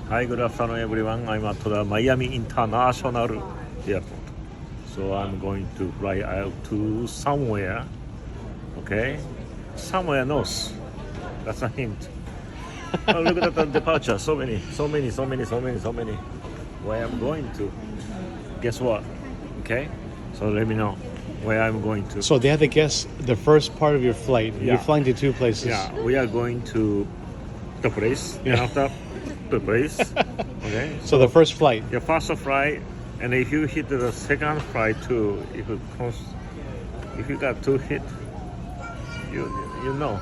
Hi, good afternoon, everyone. I'm at the Miami International Airport. So I'm going to fly out to somewhere. Okay? Somewhere north. That's a hint. Oh, look at the departure. So many. Where I'm going to. Guess what? Okay? So let me know where I'm going to. So they have to guess the first part of your flight. Yeah. You're flying to two places. Yeah, we are going to the place. Yeah. And after the place. Okay? So the first flight. Your first flight, and if you hit the second flight too, if you got two hit, you know.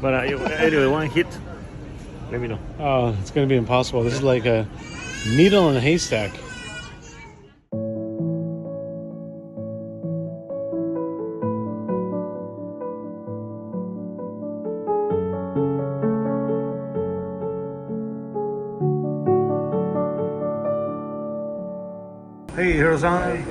But anyway, one hit, let me know. Oh, it's going to be impossible. This is like a needle in a haystack. Hey, Hiro-san.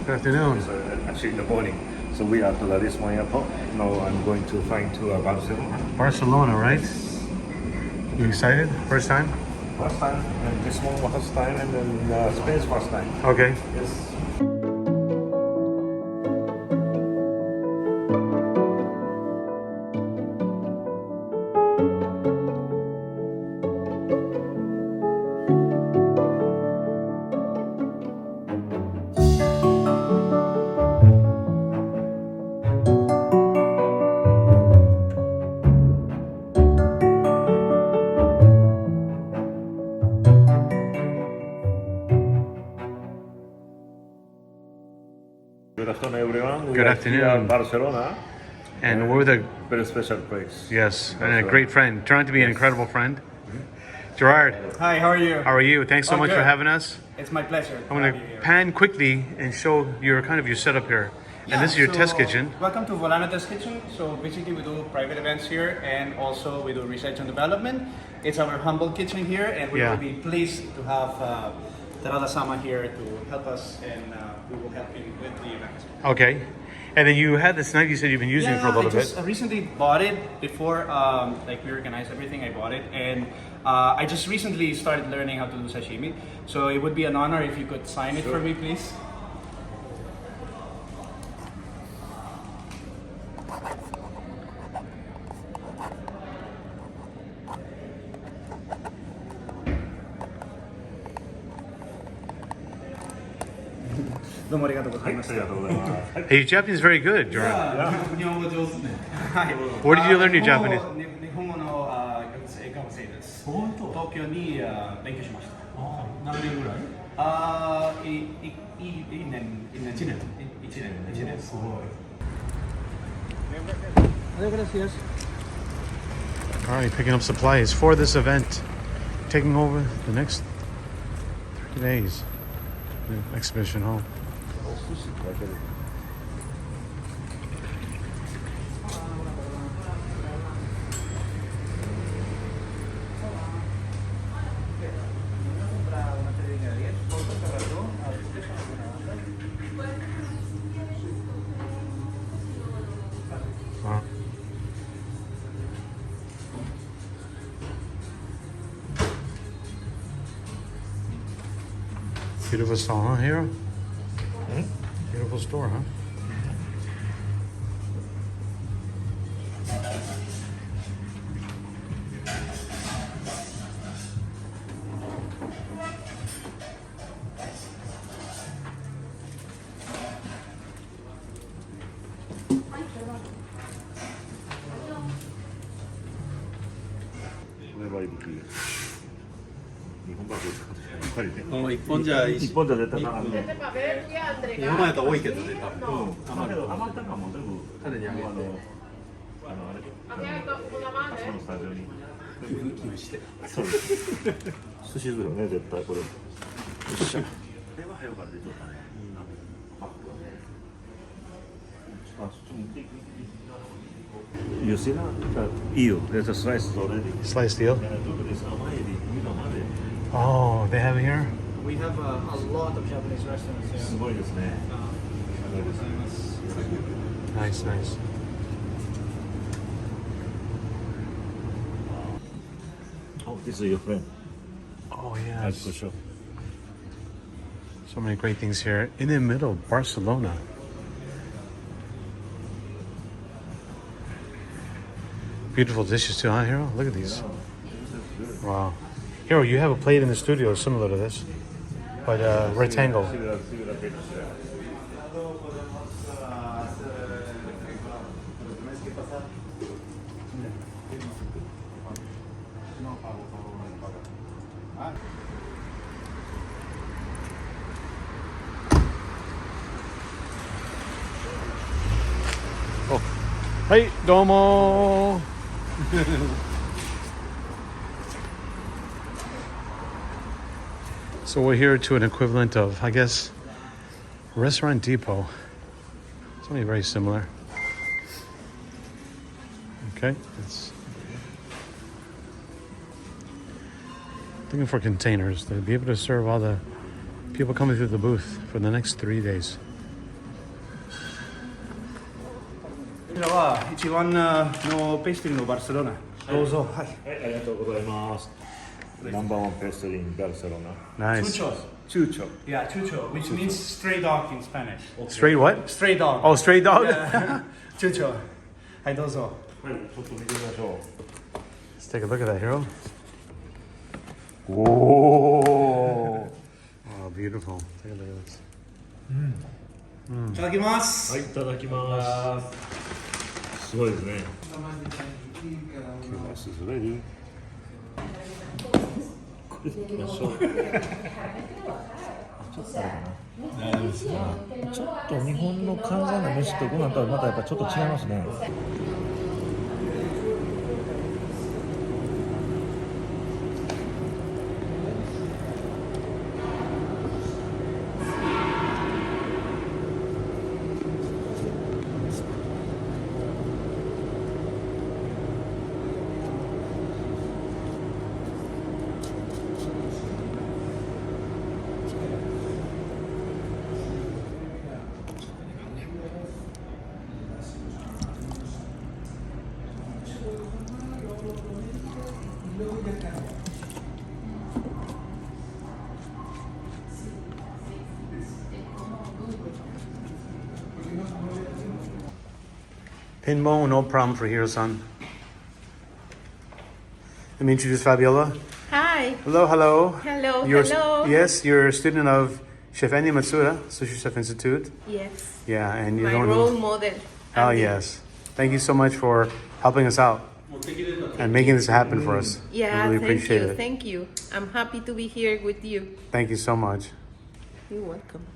Good afternoon. Actually, in the morning. So we are at the Lisbon airport. Now I'm going to fly to Barcelona. Barcelona, right? You excited? First time? First time, and this one was first time, and then Spain's first time. Okay. Yes. Good afternoon, everyone. We Good are afternoon. here in Barcelona. And we're with a, Very special place. yes, and a great friend. Turned out to be an incredible friend. Gerard, Hi, how are you? how are you? Thanks so Oh, much for good. having us. It's my pleasure. I'm going to pan quickly and show your setup here. And this is your test kitchen. Welcome to Volana Test Kitchen. So basically we do private events here and also we do research and development. It's our humble kitchen here and we Yeah. will be pleased to have Terada-sama here to help us and we will help him with the event. Okay. And then you had this knife you said you've been using for a little bit. I recently bought it before like we organized everything. I bought it and I just recently started learning how to do sashimi. So it would be an honor if you could sign it for me, please. Hey, your Japanese is very good, Gerard. Where did you learn your Japanese? 日本語の学生です。東京に勉強しました。何年ぐらい？1年。すごい。All right, picking up supplies for this event. Taking over the next 30 days. The exhibition hall. Beautiful store, huh, Hiro? Beautiful store, huh?一本じゃ絶対並んで。日本やったら多いけどね、多分。余ったかも全部種にあげて。そのスタジオに。そうです。寿司酢よね、絶対これ。よっしゃ。これは早から出てたね。あ、そっち持っていく。You see that? Eel. There's a slice already. Sliced eel. And look at this. Oh, they have it here? We have a lot of Japanese restaurants here. すごいですね。 Nice, nice. Oh, this is your friend. Oh yeah. That's for sure. So many great things here in the middle of Barcelona. Beautiful dishes too, huh, Hiro? Look at these. Wow. Hiro, you have a plate in the studio similar to this, but rectangle. Similar picture. Hey, domo. So we're here to an equivalent of, I guess, Restaurant Depot. It's only very similar. Okay, it's looking for containers to be able to serve all the people coming through the booth for the next 3 days. こちらは一番のペストリーのバルセロナ。どうぞ。はい。はい、ありがとうございます。Number one pastry in Barcelona. Nice. Chucho. Yeah, chucho, which means stray dog in Spanish. Straight what? Stray dog. Oh, stray dog? Yeah. Chucho. はい、どうぞ。はい、ちょっと見てみましょ Let's take a look at that, Hiro. う。おお。 Oh, beautiful. Take a look at this. いただきます。はい、いただきます。すごいですね。This is ready. これでいきましょう。ちょっとあれかな。ちょっと日本の関西の飯とご飯とはまたやっぱちょっと違いますね。Pinmo, no problem for Hiro-san. Let me introduce Fabiola. Hi. Hello, hello. Hello, You're, hello. Yes, you're a student of Chef Andy Matsuda, Sushi Chef Institute. Yes. Yeah, and you My don't role know. model. Oh, Andy. yes. Thank you so much for helping us out and making this happen for us. Yeah, we really thank appreciate you. it. Thank you. I'm happy to be here with you. Thank you so much. You're welcome.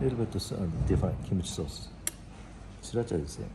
A little bit different kimchi sauce. Sriracha is the same.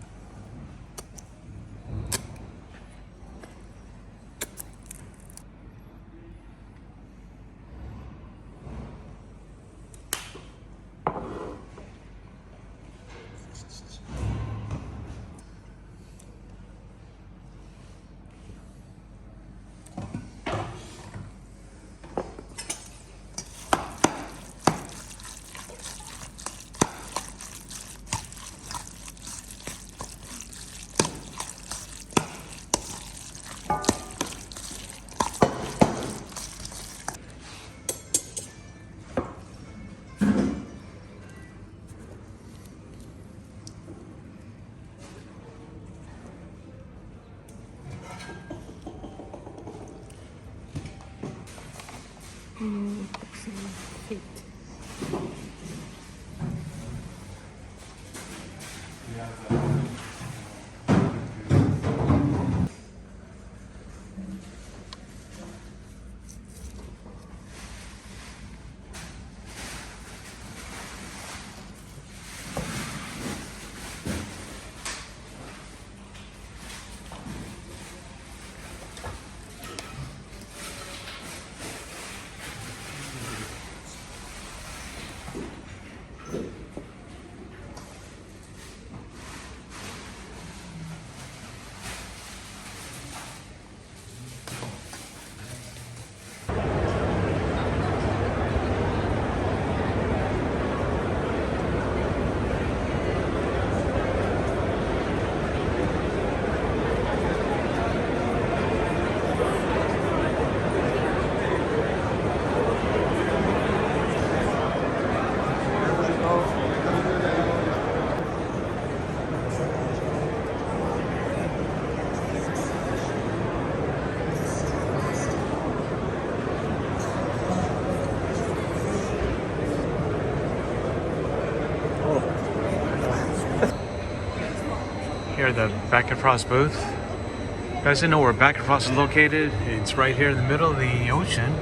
Here at the Bakkafrost booth. You guys didn't know where Bakkafrost is located? It's right here in the middle of the ocean.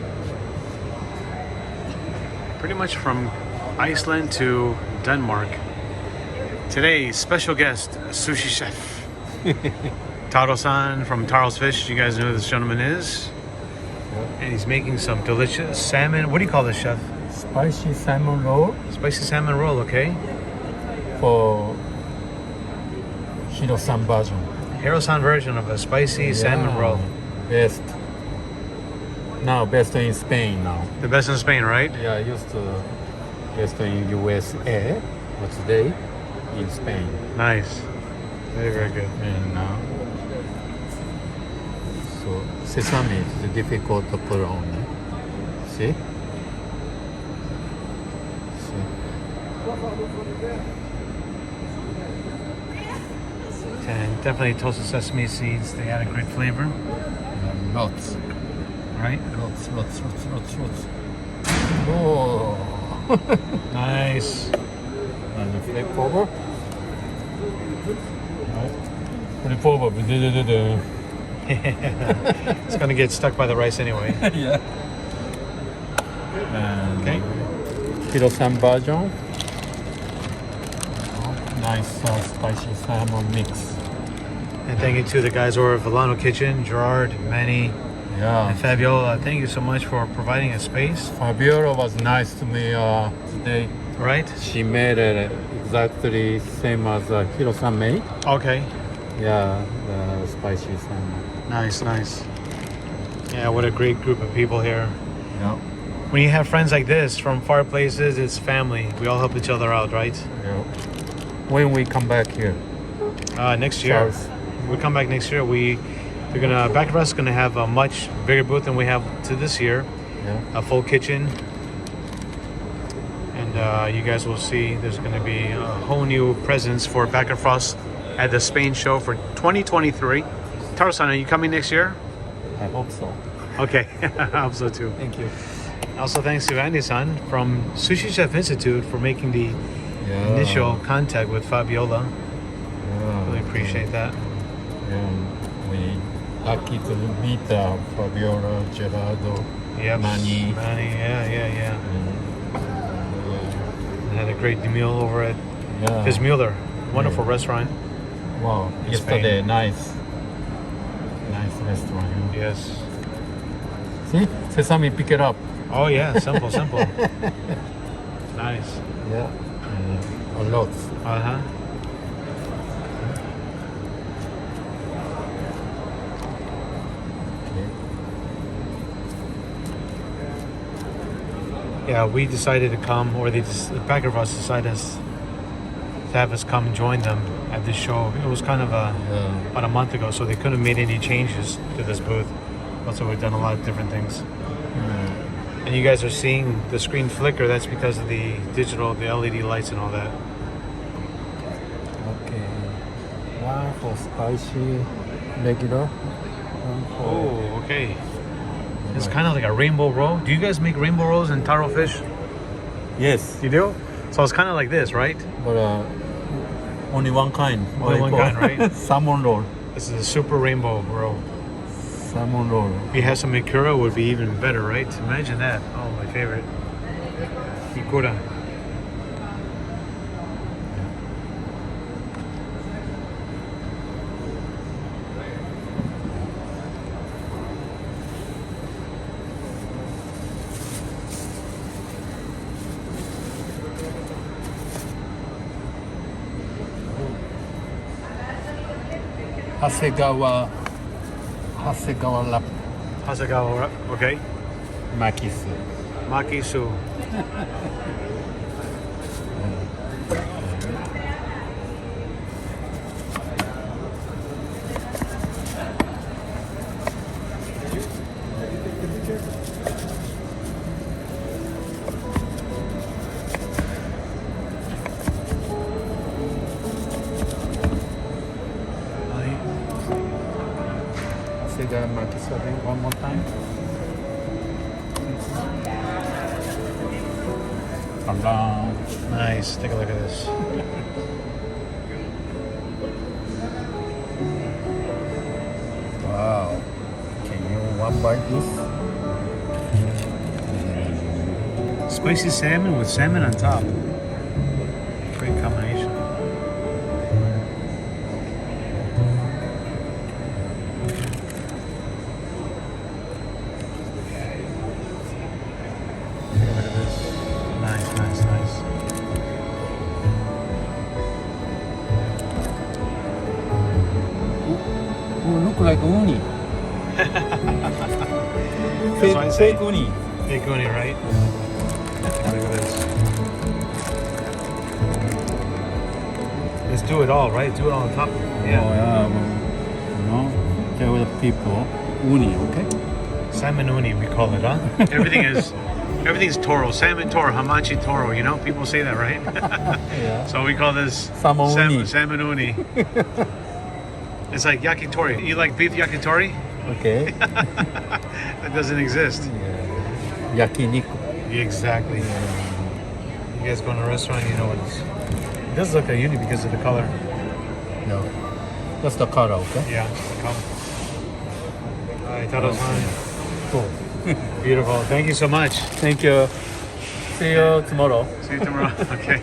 Pretty much from Iceland to Denmark. Today's special guest, sushi chef. Taro-san from Taro's Fish. You guys know who this gentleman is. And he's making some delicious salmon. What do you call this, chef? Spicy salmon roll Spicy salmon roll, okay? for Hiro-san version. Hiro-san version of a spicy salmon roll. Best. Now best in Spain now. The best in Spain, right? Yeah, I used to best in USA, but today in Spain. Nice. Very, very good. And so sesame is difficult to put on. See? See? And definitely toasted sesame seeds. They add a great flavor, Lots. right? Lots. Oh. Nice. And the flip over. Flip over. It's gonna get stuck by the rice anyway. Yeah. And Okay. Hiro-san version. Nice spicy salmon mix. And thank you to the guys over at Volana Kitchen, Gerard, Manny, Yeah. and Fabiola. Thank you so much for providing a space. Fabiola was nice to me today. Right? She made it exactly same as Hiro-san made. Okay. Yeah, the spicy salmon. Nice, nice. Yeah, what a great group of people here. Yeah. When you have friends like this from far places, it's family. We all help each other out, right? Yeah. When we come back here, Next year, South. we come back next year. Bakkafrost is gonna have a much bigger booth than we have to this year. Yeah. A full kitchen, and you guys will see there's gonna be a whole new presence for Bakkafrost at the Spain show for 2023. Taro-san, are you coming next year? I hope so. Okay, I hope so too. Thank you. Also, thanks to Andy-san from Sushi Chef Institute for making the initial contact with Fabiola. Yeah. Really appreciate that. And we lucky to meet Fabiola, Gerard, Yep. Manny. Yeah. Yeah. And had a great meal over at Yeah. Fitzmuller. Wonderful restaurant. Wow. in Yesterday, Spain. nice restaurant. Yes. See, sesame, pick it up. Oh yeah, simple. Nice. Yeah. A lot. Uh-huh. Yeah, we decided to come, or the Bakkafrost decided to have us come join them at this show. It was kind of about a month ago, so they couldn't have made any changes to this booth. Also, we've done a lot of different things. And you guys are seeing the screen flicker. That's because of the digital, the LED lights and all that. Okay. One for spicy, regular. One for Oh, okay. It's kind of like a rainbow roll. Do you guys make rainbow rolls in Taro Fish? yes, You do? So it's kind of like this, right? but only one kind. Only one kind, right? Salmon roll. This is a super rainbow roll. Salmon roll. If you have some ikura, it would be even better, right? Imagine that. Oh, my favorite. Ikura. Hasegawa Hasegawa, okay. Makisu. Makisu. Say the makisu again one more time. Nice. Take a look at this. about this? Spicy salmon with salmon on top. Great combination. Look at this. Nice, nice, nice. Oh, look like uni. That's what I say. Fake uni. Big uni, right? Look at this. Let's do it all, right? Do it all on top. Oh, Yeah. yeah. You know, tell the people uni, okay? Salmon uni, we call it, huh? Everything's toro. Salmon toro, hamachi toro. You know, people say that, right? Yeah. So we call this Salmon uni. salmon uni. It's like yakitori. You like beef yakitori? Okay. That doesn't exist. Yakiniku. Exactly. You guys go to a restaurant, you know what it's. It does look like uni because of the color. No. That's the color, okay? Yeah, the color. Alright, Taro-san. Cool. Beautiful. Thank you so much. Thank you. See you tomorrow. See you tomorrow. Okay.